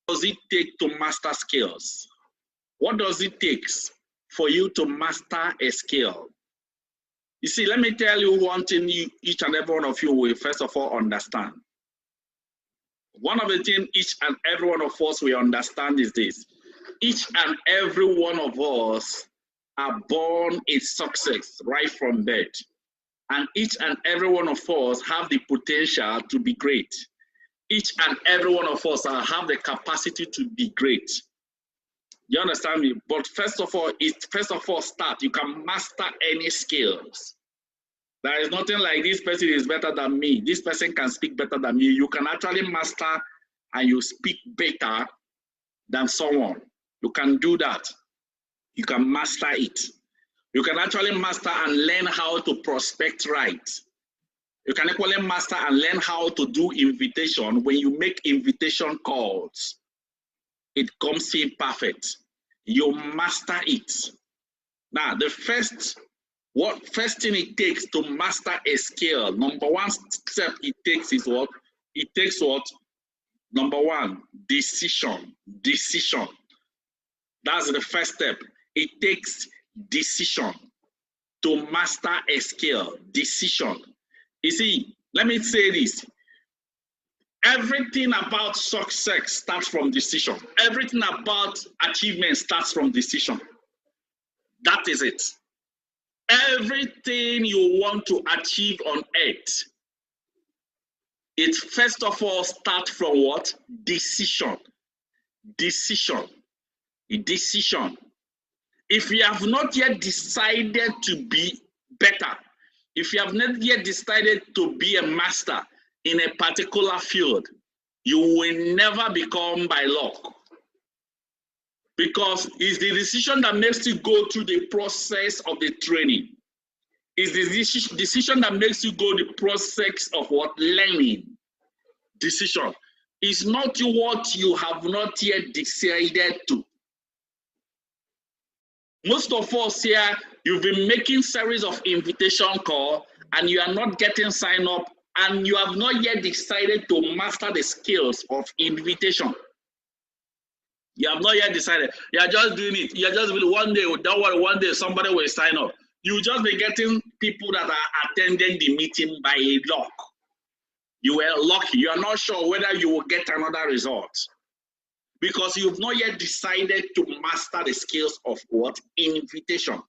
What does it take to master skills? What does it take for you to master a skill? You see, let me tell you one thing each and every one of you will first of all understand. One of the things each and every one of us will understand is this. Each and every one of us are born in success right from birth. And each and every one of us have the potential to be great. Each and every one of us have the capacity to be great. You understand me? But first of all, start. You can master any skills. There is nothing like this person is better than me. This person can speak better than me. You can actually master and you speak better than someone. You can do that. You can master it. You can actually master and learn how to prospect right. You can equally master and learn how to do invitation. When you make invitation calls, it comes in perfect. You master it. Now, the first thing it takes to master a skill, number one step it takes is what? It takes what? Number one, decision. Decision. That's the first step. It takes decision to master a skill. Decision. You see, let me say this. Everything about success starts from decision. Everything about achievement starts from decision. That is it. Everything you want to achieve on earth, it first of all starts from what? Decision. Decision. Decision. If you have not yet decided to be better, if you have not yet decided to be a master in a particular field, you will never become by luck. Because it's the decision that makes you go through the process of the training. It's the decision that makes you go the process of what? Learning. Decision. It's not what you have not yet decided to. Most of us here, you've been making series of invitation call and you are not getting signed up and you have not yet decided to master the skills of invitation. You have not yet decided. You are just doing it. You are just one day, don't worry, one day somebody will sign up. You just be getting people that are attending the meeting by luck. You were lucky. You are not sure whether you will get another result. Because you've not yet decided to master the skills of what? Invitation.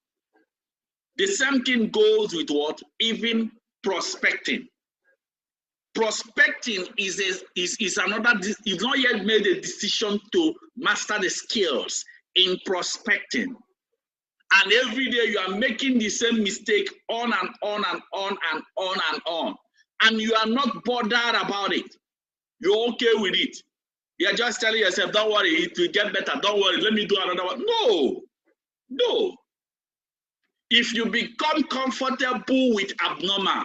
The same thing goes with what? Even prospecting. Prospecting is another, you've not yet made a decision to master the skills in prospecting. And every day you are making the same mistake on and on and on and on and on. And you are not bothered about it. You're okay with it. You're just telling yourself, don't worry, it will get better. Don't worry, let me do another one. No, no. If you become comfortable with abnormal,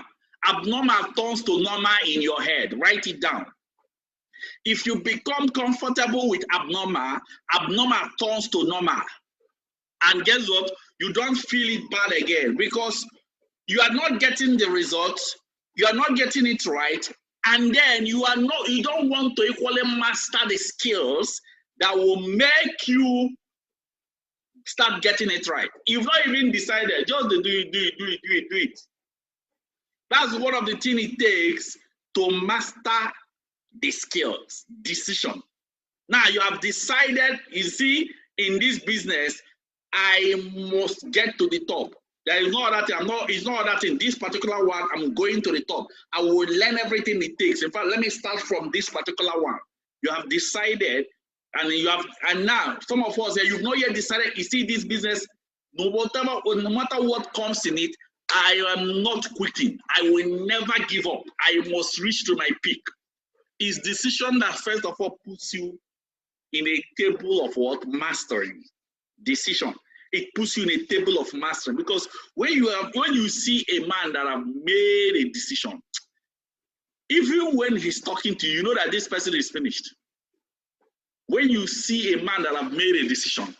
abnormal turns to normal in your head. Write it down. If you become comfortable with abnormal, abnormal turns to normal. And guess what? You don't feel it bad again because you are not getting the results, you are not getting it right, and then you don't want to equally master the skills that will make you start getting it right. You've not even decided, just do it. That's one of the things it takes to master the skills, decision. Now you have decided, you see, in this business, I must get to the top. There is no other thing. It's not other thing. This particular one, I'm going to the top. I will learn everything it takes. In fact, let me start from this particular one. You have decided, and now some of us here, you've not yet decided. You see, this business, no matter what comes in it, I am not quitting. I will never give up. I must reach to my peak. It's decision that first of all puts you in a table of what? Mastering. Decision. It puts you in a table of mastering, because when you see a man that have made a decision, even when he's talking to you, you know that this person is finished. When you see a man that have made a decision,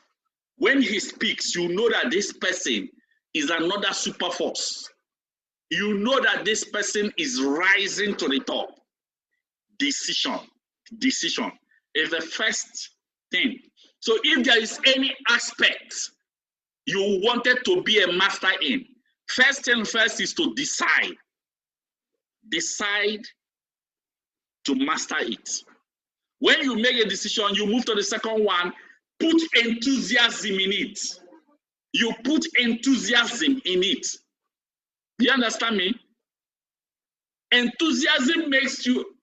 when he speaks, you know that this person is another super force. You know that this person is rising to the top. Decision. decision. Is the first thing. So if there is any aspect you wanted to be a master in, first thing first is to decide. Decide to master it. When you make a decision, you move to the second one, put enthusiasm in it. You put enthusiasm in it. Do you understand me? Enthusiasm makes you,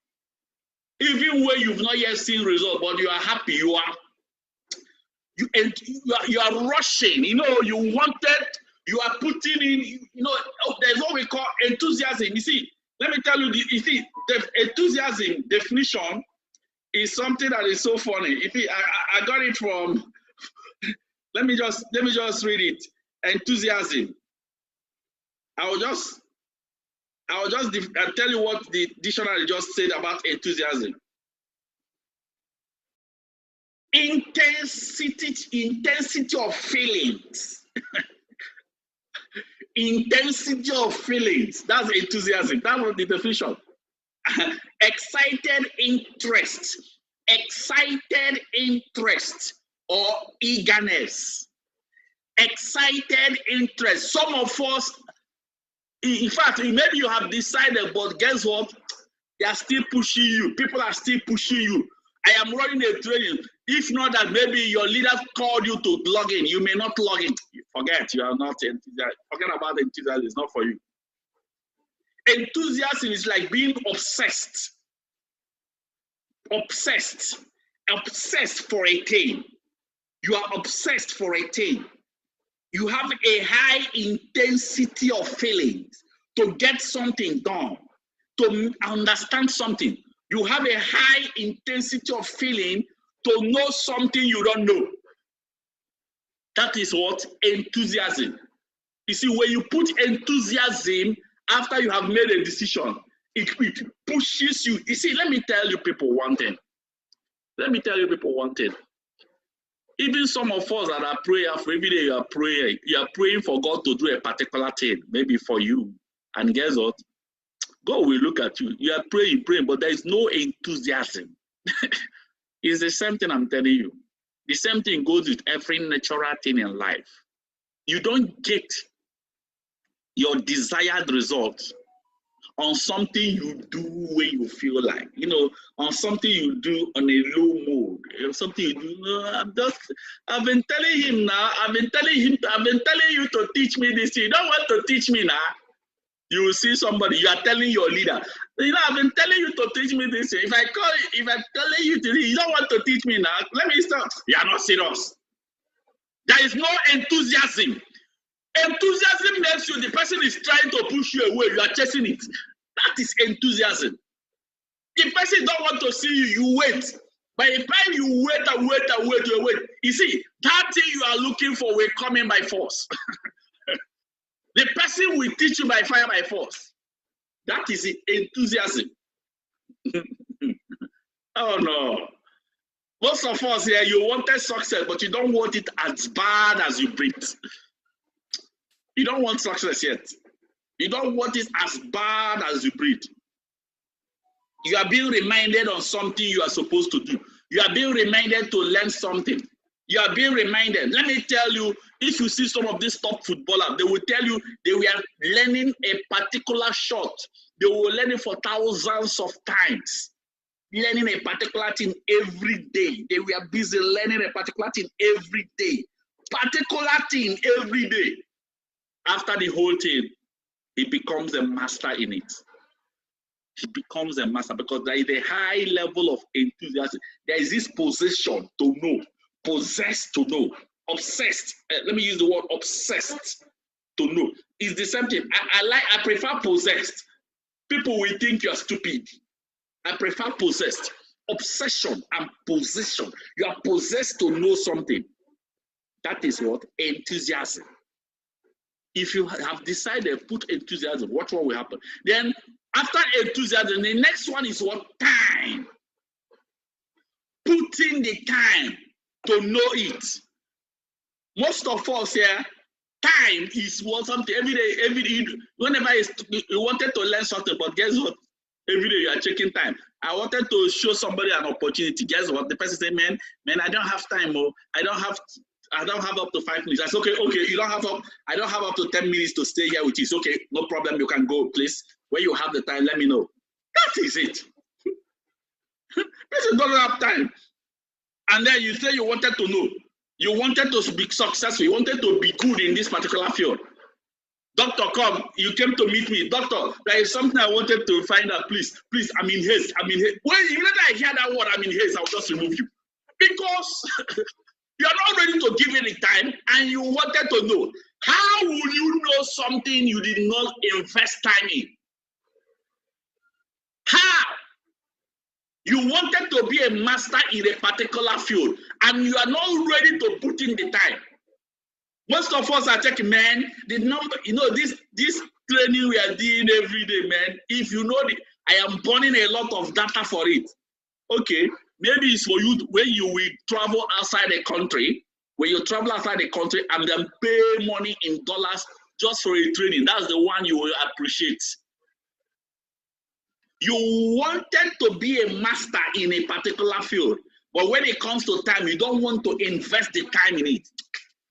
even when you've not yet seen results, but you are happy, you are rushing, you know, you wanted, you are putting in, you know, there's what we call enthusiasm. You see, let me tell you, you see, the enthusiasm definition is something that is so funny. You see, I got it from, let me just read it. Enthusiasm. I'll tell you what the dictionary just said about enthusiasm. Intensity of feelings. Intensity of feelings. That's enthusiasm. That was the definition. Excited interest or eagerness. Excited interest. Some of us, in fact, maybe you have decided, but guess what? They are still pushing you. People are still pushing you. I am running a training. If not that, maybe your leader called you to log in. You may not log in. Forget, you are not enthusiastic. Forget about enthusiasm. It's not for you. Enthusiasm is like being obsessed. Obsessed for a thing. You are obsessed for a thing. You have a high intensity of feelings to get something done, to understand something. You have a high intensity of feeling to know something you don't know. That is what enthusiasm. You see, when you put enthusiasm after you have made a decision, it pushes you. You see, let me tell you people one thing. Even some of us that are prayerful, every day you are praying for God to do a particular thing, maybe for you. And guess what? God will look at you. You are praying, but there is no enthusiasm. It's the same thing I'm telling you. The same thing goes with every natural thing in life. You don't get your desired results on something you do when you feel like, you know, on something you do on a low mode, something you do. No, I've been telling him now. I've been telling you to teach me this. You don't want to teach me now. You will see somebody. You are telling your leader, you know, I've been telling you to teach me this. If I'm telling you to, you don't want to teach me now. Let me start. You are not serious. There is no enthusiasm. Enthusiasm makes you, the person is trying to push you away, you are chasing it. That is enthusiasm. The person don't want to see you, you wait. By the time you wait, you see, that thing you are looking for will come in by force. The person will teach you by fire, by force. That is enthusiasm. Oh no. Most of us here, you wanted success, but you don't want it as bad as you breathe. You don't want success yet. You don't want it as bad as you breathe. You are being reminded on something you are supposed to do. You are being reminded to learn something. You are being reminded. Let me tell you, if you see some of these top footballers, they will tell you they were learning a particular shot. They will learn it for thousands of times. Learning a particular thing every day. They were busy learning a particular thing every day. Particular thing every day. After the whole thing, he becomes a master in it. He becomes a master because there is a high level of enthusiasm. There is this possession to know, possessed to know, obsessed. Let me use the word obsessed to know. It's the same thing. I prefer possessed. People will think you're stupid. I prefer possessed. Obsession and possession. You are possessed to know something. That is what? Enthusiasm. If you have decided, put enthusiasm, watch what will happen. Then, after enthusiasm, the next one is what? Time. Putting the time to know it. Most of us here, time is what something every day, whenever you wanted to learn something, but guess what? Every day you are checking time. I wanted to show somebody an opportunity. Guess what? The person said, man, I don't have time. Oh, I don't have up to 5 minutes. I said, okay, you don't have up. I don't have up to 10 minutes to stay here with you. It's okay, no problem. You can go, please. When you have the time, let me know. That is it. Person doesn't have time. And then you say you wanted to know. You wanted to be successful. You wanted to be good in this particular field. Doctor, come. You came to meet me. Doctor, there is something I wanted to find out. Please, I'm in haste. I'm in haste. Well, even if I hear that word, I'm in haste, I'll just remove you. Because you are not ready to give it the time and you wanted to know. How will you know something you did not invest time in? How? You wanted to be a master in a particular field and you are not ready to put in the time. Most of us are checking, man, the number, this training we are doing every day, man. If you know I am burning a lot of data for it. Okay, maybe it's for you when you will travel outside the country, when you travel outside the country and then pay money in dollars just for a training. That's the one you will appreciate. You wanted to be a master in a particular field, but when it comes to time, you don't want to invest the time in it.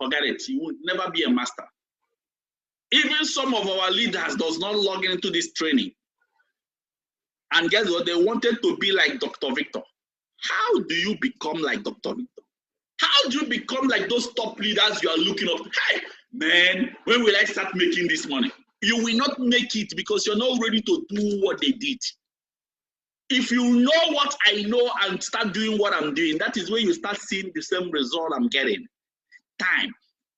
Forget it. You will never be a master. Even some of our leaders does not log into this training. And guess what? They wanted to be like Dr. Victor. How do you become like Dr. Victor? How do you become like those top leaders you are looking up? Hey, man, when will I start making this money? You will not make it because you're not ready to do what they did. If you know what I know and start doing what I'm doing, that is when you start seeing the same result I'm getting. Time.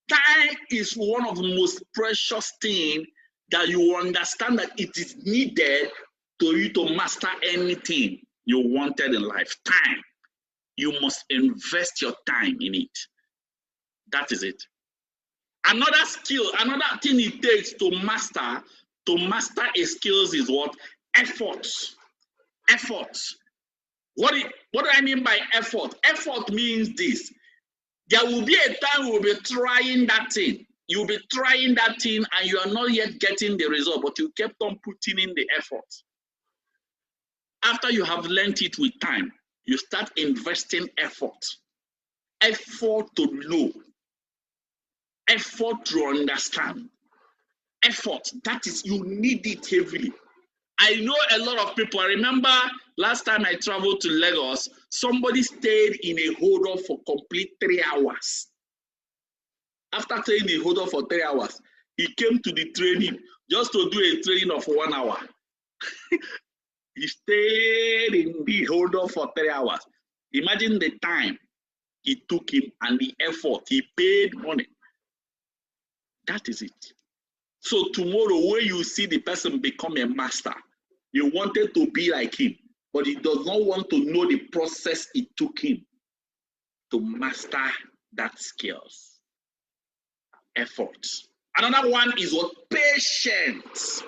Time is one of the most precious things that you understand that it is needed for you to master anything you wanted in life. Time. You must invest your time in it. That is it. Another skill, another thing it takes to master a skills is what? Effort. Effort. What do I mean by effort? Effort means this. There will be a time we'll be trying that thing. You'll be trying that thing and you are not yet getting the result, but you kept on putting in the effort. After you have learned it with time, you start investing effort. Effort to know. Effort to understand. Effort, that is, you need it heavily. I know a lot of people. I remember last time I traveled to Lagos, somebody stayed in a hold-up for complete 3 hours. After staying in a hold-up for 3 hours, he came to the training just to do a training of 1 hour. He stayed in the hold-up for 3 hours. Imagine the time it took him and the effort. He paid money. That is it. So tomorrow, when you see the person become a master, you wanted to be like him, but he does not want to know the process it took him to master that skills. Effort. Another one is what? Patience.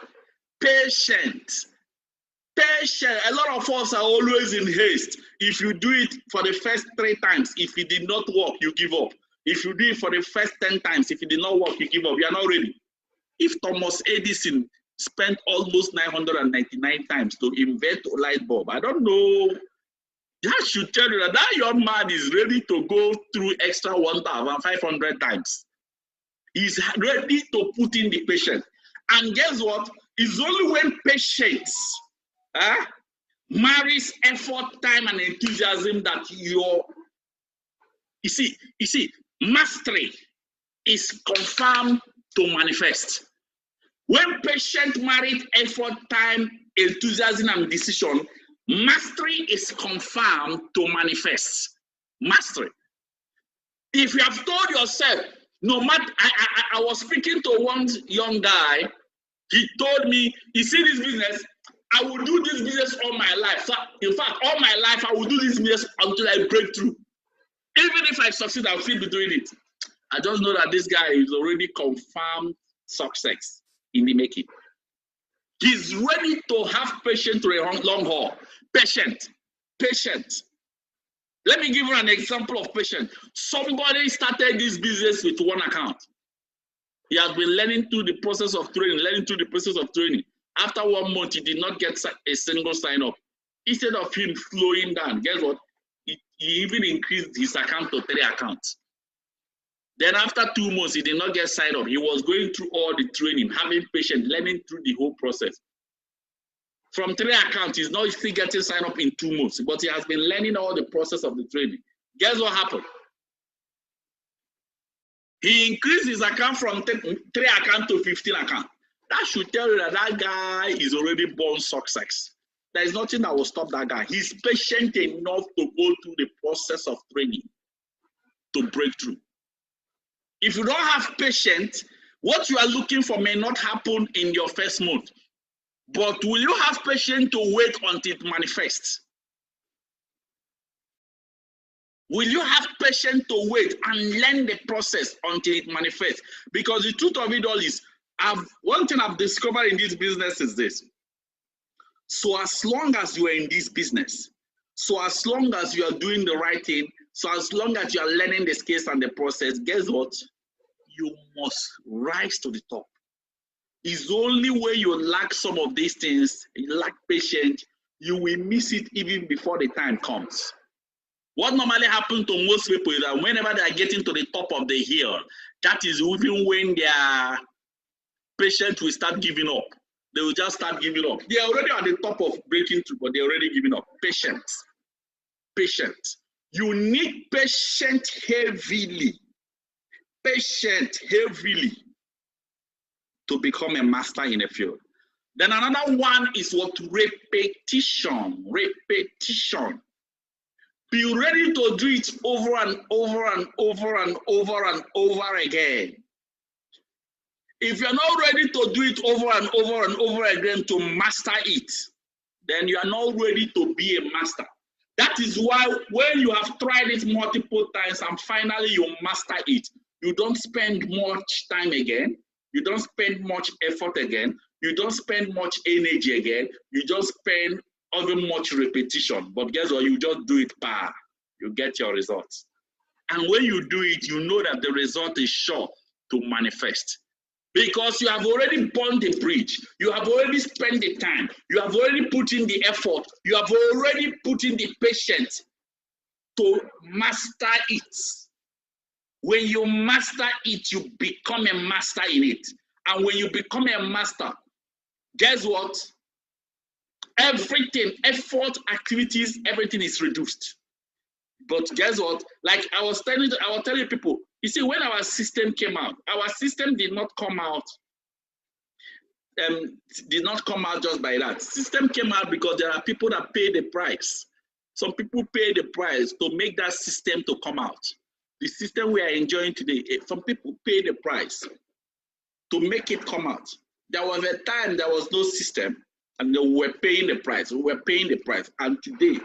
Patience. Patience. A lot of us are always in haste. If you do it for the first 3 times, if it did not work, you give up. If you do it for the first 10 times, if it did not work, you give up. You are not ready. If Thomas Edison spent almost 999 times to invent a light bulb, I don't know. That should tell you that that young man is ready to go through extra 1,500 times. He's ready to put in the patience. And guess what? It's only when patience marries effort, time, and enthusiasm that you see, mastery is confirmed to manifest. When patient married effort, time, enthusiasm, and decision, mastery is confirmed to manifest. Mastery. If you have told yourself, no matter, I was speaking to one young guy, he told me, you see this business, I will do this business all my life. So, in fact, all my life, I will do this business until I break through. Even if I succeed, I'll still be doing it. I just know that this guy is already confirmed success in the making. He's ready to have patience to a long haul. Patient. Let me give you an example of patience. Somebody started this business with 1 account. He has been learning through the process of training, After 1 month, he did not get a single sign up. Instead of him slowing down, guess what? He even increased his account to 3 accounts. Then after 2 months, he did not get signed up. He was going through all the training, having patience, learning through the whole process. From 3 accounts, he's not still getting signed up in 2 months, but he has been learning all the process of the training. Guess what happened? He increased his account from 3 accounts to 15 accounts. That should tell you that that guy is already born success. There is nothing that will stop that guy. He's patient enough to go through the process of training to break through. If you don't have patience, what you are looking for may not happen in your first month. But will you have patience to wait until it manifests? Will you have patience to wait and learn the process until it manifests? Because the truth of it all is, one thing I've discovered in this business is this. So as long as you are in this business, so as long as you are doing the right thing, so as long as you are learning the skills and the process, guess what? You must rise to the top. It's only when you lack some of these things, you lack patience, you will miss it even before the time comes. What normally happens to most people is that whenever they are getting to the top of the hill, that is even when their patience will start giving up. They will just start giving up. They are already at the top of breaking through, but they're already giving up. Patience. Patience. You need patience heavily. Patient heavily to become a master in a field. Then another one is what? Repetition. Repetition. Be ready to do it over and over and over and over and over again. If you're not ready to do it over and over and over again to master it, then you are not ready to be a master. That is why when you have tried it multiple times and finally you master it, you don't spend much time again, you don't spend much effort again, you don't spend much energy again, you just spend even much repetition. But guess what? You just do it, you get your results. And when you do it, you know that the result is sure to manifest. Because you have already burned the bridge, you have already spent the time, you have already put in the effort, you have already put in the patience to master it. When you master it, you become a master in it. And when you become a master, guess what? Everything, effort, activities, everything is reduced. But guess what? Like I was telling people, you see, when our system came out, our system did not come out just by that. System came out because there are people that pay the price. Some people pay the price to make that system to come out. The system we are enjoying today, some people pay the price to make it come out. There was a time there was no system and they were paying the price. We were paying the price. And today,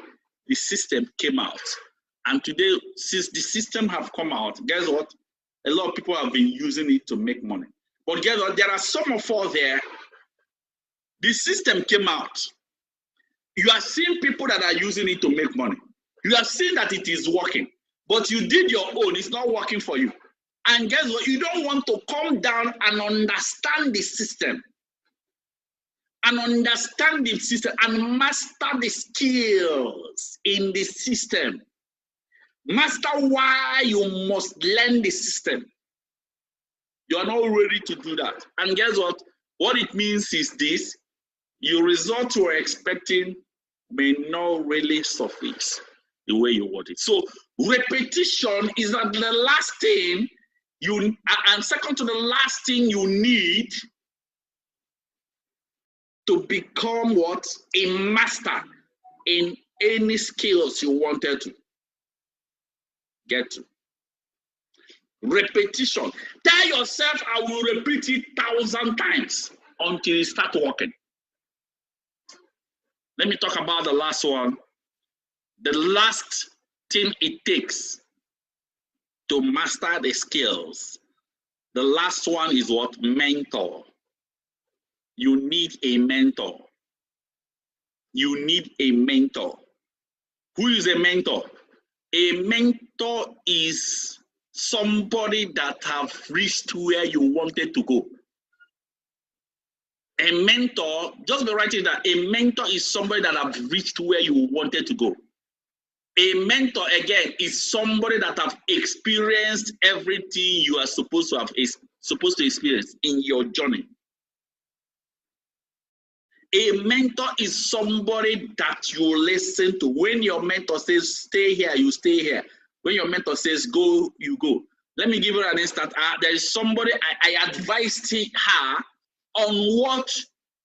the system came out. And today, since the system have come out, guess what? A lot of people have been using it to make money. But guess what? There are some of us there. The system came out. You are seeing people that are using it to make money. You are seeing that it is working. But you did your own. It's not working for you. And guess what? You don't want to come down and understand the system. And understand the system and master the skills in the system. Master why you must learn the system. You are not ready to do that. And guess what? What it means is this: your result you are expecting may not really suffice the way you want it. So repetition is not the last thing you, and second to the last thing you need to become what? A master in any skills you wanted to get to. Repetition. Tell yourself, I will repeat it 1,000 times until it starts working. Let me talk about the last one. The last thing it takes to master the skills. The last one is what? Mentor. You need a mentor. You need a mentor. Who is a mentor? A mentor is somebody that have reached where you wanted to go. A mentor, just be writing that a mentor is somebody that have reached where you wanted to go. A mentor, again, is somebody that have experienced everything you are supposed to experience in your journey. A mentor is somebody that you listen to. When your mentor says, stay here, you stay here. When your mentor says, go, you go. Let me give you an instance. There is somebody, I advised her on what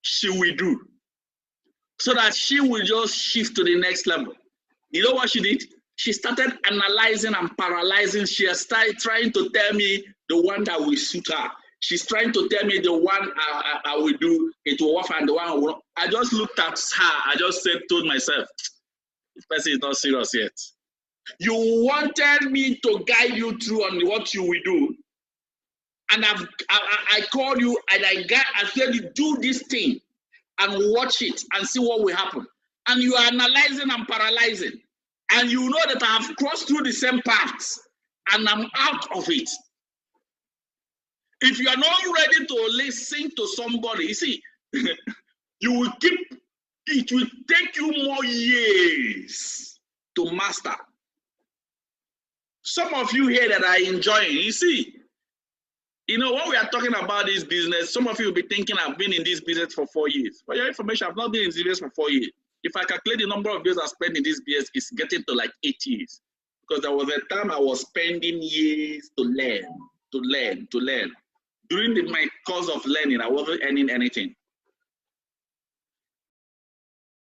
she will do so that she will just shift to the next level. You know what she did? She started analyzing and paralyzing. She started trying to tell me the one that will suit her. She's trying to tell me the one I will do, it will work, and the one I will. I just looked at her. I just told myself, this person is not serious yet. You wanted me to guide you through on what you will do. And I called you and I said, do this thing and watch it and see what will happen. And you are analyzing and paralyzing. And you know that I have crossed through the same paths and I'm out of it. If you are not ready to listen to somebody, you see, you will it will take you more years to master. Some of you here that are enjoying, you see, you know, when we are talking about this business, some of you will be thinking, I've been in this business for 4 years. For your information, I've not been in this business for 4 years. If I calculate the number of years I spent in this business, it's getting to like 8 years. Because there was a time I was spending years to learn. During my course of learning, I wasn't earning anything.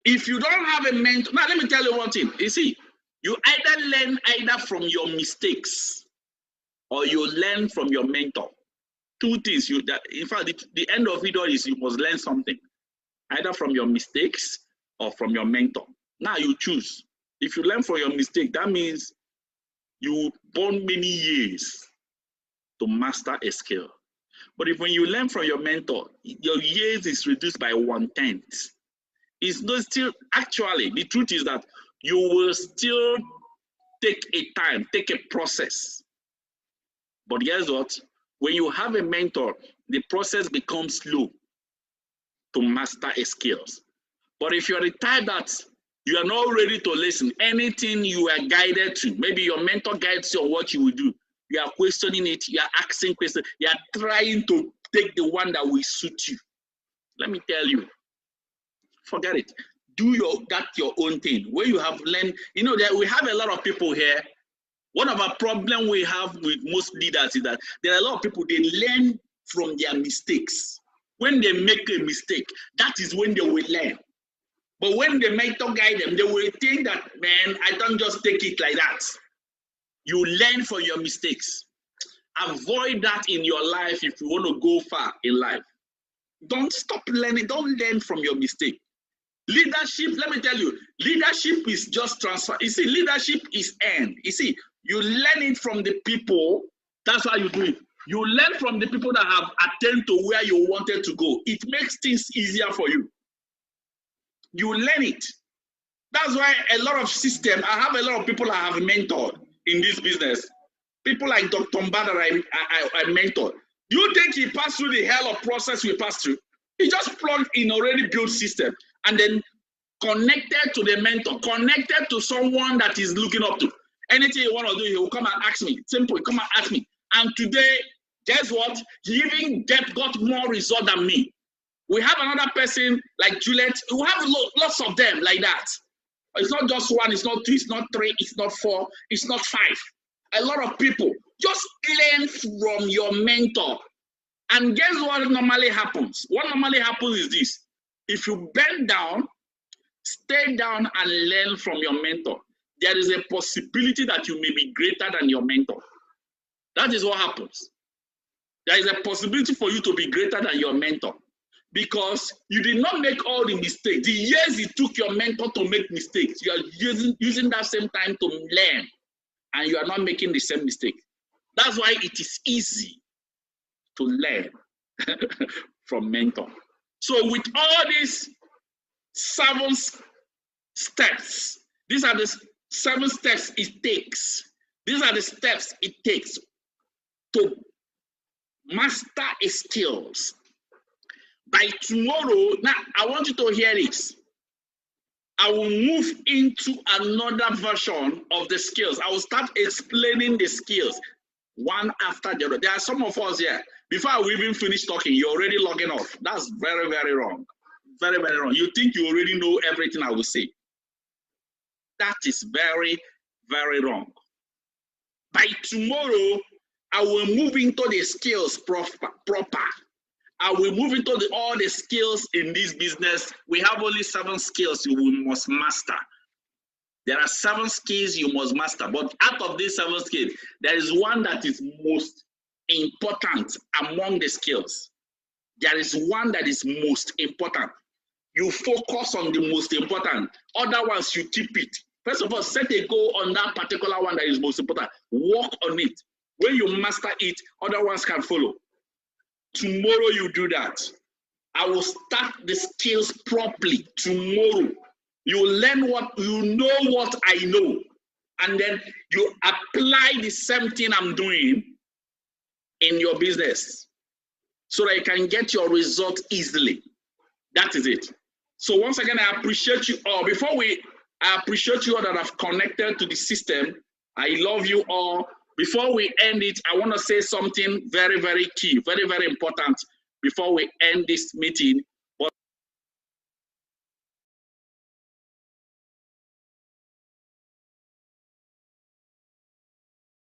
If you don't have a mentor, now let me tell you one thing. You see, you either learn from your mistakes or you learn from your mentor. Two things. In fact, the end of it all is you must learn something, either from your mistakes or from your mentor. Now you choose. If you learn from your mistake, that means you burn many years to master a skill. But if when you learn from your mentor, your years is reduced by 1/10. It's not still, actually, the truth is that you will still take a process. But guess what? When you have a mentor, the process becomes slow to master a skills. But if you're the type that you are not ready to listen, anything you are guided to, maybe your mentor guides you on what you will do, you are questioning it, you are asking questions, you are trying to take the one that will suit you. Let me tell you, forget it. Do your own thing. Where you have learned, you know, that we have a lot of people here. One of our problem we have with most leaders is that there are a lot of people, they learn from their mistakes. When they make a mistake, that is when they will learn. But when the mentor guide them, they will think that, man, I don't just take it like that. You learn from your mistakes. Avoid that in your life if you want to go far in life. Don't stop learning. Don't learn from your mistake. Leadership, let me tell you, leadership is just transfer. You see, leadership is earned. You see, you learn it from the people. That's why you do it. You learn from the people that have attained to where you wanted to go. It makes things easier for you. You learn it. That's why a lot of systems, I have a lot of people I have mentored in this business. People like Dr. Mba that I mentored. Do you think he passed through the hell of process we passed through? He just plugged in already built system and then connected to the mentor, connected to someone that he's looking up to. Anything you want to do, he will come and ask me. Simple, come and ask me. And today, guess what? He even got more result than me. We have another person like Juliet. We have lots of them like that. It's not just one, it's not two, it's not three, it's not four, it's not five. A lot of people just learn from your mentor. And guess what normally happens? What normally happens is this. If you bend down, stay down and learn from your mentor, there is a possibility that you may be greater than your mentor. That is what happens. There is a possibility for you to be greater than your mentor because you did not make all the mistakes. The years it took your mentor to make mistakes, you are using that same time to learn and you are not making the same mistake. That's why it is easy to learn from mentor. So with all these 7 steps, these are the 7 steps it takes. These are the steps it takes to master a skills. By tomorrow, now I want you to hear this. I will move into another version of the skills. I will start explaining the skills one after the other. There are some of us here, before we even finish talking, you're already logging off. That's very, very wrong. Very, very wrong. You think you already know everything I will say. That is very, very wrong. By tomorrow, I will move into the skills proper. I will move into all the skills in this business. We have only 7 skills you must master. There are 7 skills you must master, but out of these 7 skills, there is one that is most important among the skills. There is one that is most important. You focus on the most important. Other ones, you keep it. First of all, set a goal on that particular one that is most important. Work on it. When you master it, other ones can follow. Tomorrow you do that. I will start the skills properly tomorrow. You learn what you know, what I know, and then you apply the same thing I'm doing in your business so that you can get your result easily. That is it. So once again, I appreciate you all. I appreciate you all that have connected to the system. I love you all. Before we end it, I want to say something very, very key, very, very important before we end this meeting.